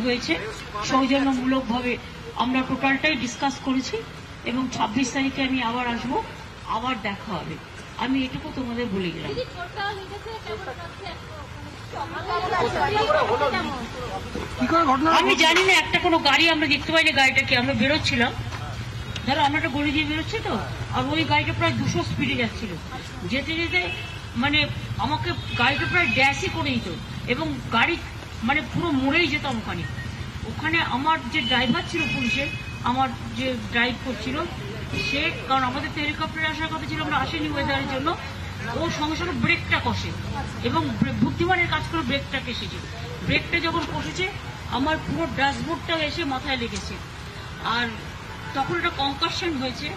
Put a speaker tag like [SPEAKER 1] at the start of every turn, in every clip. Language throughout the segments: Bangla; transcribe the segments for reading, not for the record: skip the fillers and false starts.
[SPEAKER 1] হয়েছে সৌজন্যমূলকভাবে আমরা টোটালটাই ডিসকাস করেছি এবং 26 তারিখে আমি আবার আসবো, আবার দেখা হবে। আমি এটুকু তোমাদের বলে গেলাম। আমি জানি না, একটা কোনো গাড়ি আমরা দেখতে পাইনি, গাড়িটাকে আমরা বেরোচ্ছিলাম, ধরো আমরা একটা গলি দিয়ে বেরোচ্ছি তো, আর ওই গাড়িটা প্রায় 200 স্পিডে যাচ্ছিল, যেতে যেতে মানে আমাকে গাড়িটা প্রায় ড্যাশই করে দিত এবং গাড়ি মানে পুরো মরেই যেতাম ওখানে। ওখানে আমার যে ড্রাইভার ছিল পুলিশের, আমার যে ড্রাইভ করছিল সে, কারণ আমাদের তো হেলিকপ্টারে আসার কথা ছিল, আমরা আসেনি ওয়েদারের জন্য, ও সঙ্গে সঙ্গে ব্রেকটা কষে এবং বুদ্ধিমানের কাজ করে ব্রেকটা কেসেছে। ব্রেকটা যখন কষেছে আমার পুরো ড্যাশবোর্ডটা এসে মাথায় লেগেছে, আর তখন একটা কনকাশন হয়েছে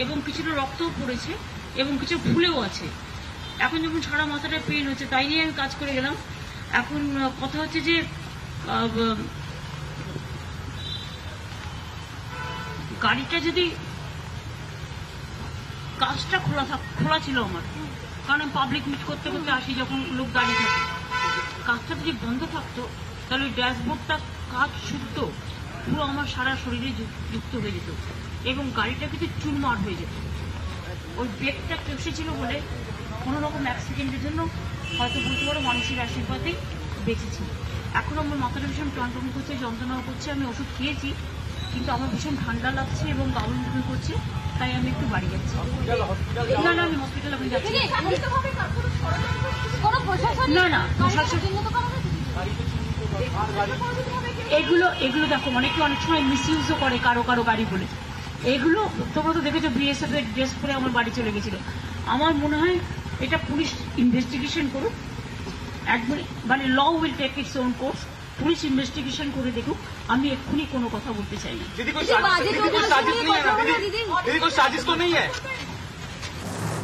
[SPEAKER 1] এবং কিছুটা রক্তও পড়েছে এবং কিছু ফুলেও আছে। এখন যখন সারা মাথাটা পেন হচ্ছে, তাই নিয়ে আমি কাজ করে গেলাম। এখন কথা হচ্ছে যে গাড়িটা যদি কাজটা খোলা ছিল আমার, কারণ আমি পাবলিক মিট করতে করতে আসি যখন লোক দাঁড়িয়ে থাকে, কাজটা যদি বন্ধ থাকতো তাহলে ওই ড্যাশবোর্ডটা কাজ শুদ্ধ পুরো আমার সারা শরীরে যুক্ত হয়ে যেত এবং গাড়িটা কিন্তু চুরমার হয়ে যেত। ওই ব্রেকটা কেসেছিল বলে কোনো রকম অ্যাক্সিডেন্টের জন্য হয়তো বলতে পারো মানুষের আশীর্বাদেই বেঁচেছি। এখন আমার মাথাটা ভীষণ টনটন করছে, যন্ত্রণাও করছে, আমি ওষুধ খেয়েছি কিন্তু আমার ভীষণ ঠান্ডা লাগছে এবং গাউন বমি করছে, তাই আমি একটু বাড়ি যাচ্ছি। না না, আমি হসপিটালে এখন যাচ্ছি। না না, এগুলো দেখো অনেকে অনেক সময় মিসইউজও করে কারো কারো গাড়ি বলে। এগুলো তোমরা তো দেখেছো, বিএসএফ এর ড্রেস পরে আমার বাড়ি চলে গেছিল। আমার মনে হয় এটা পুলিশ ইনভেস্টিগেশন করুক, একবার মানে law will take its own course. Police investigation করে দেখুক, আমি এক্ষুনি কোনো কথা বলতে চাই না।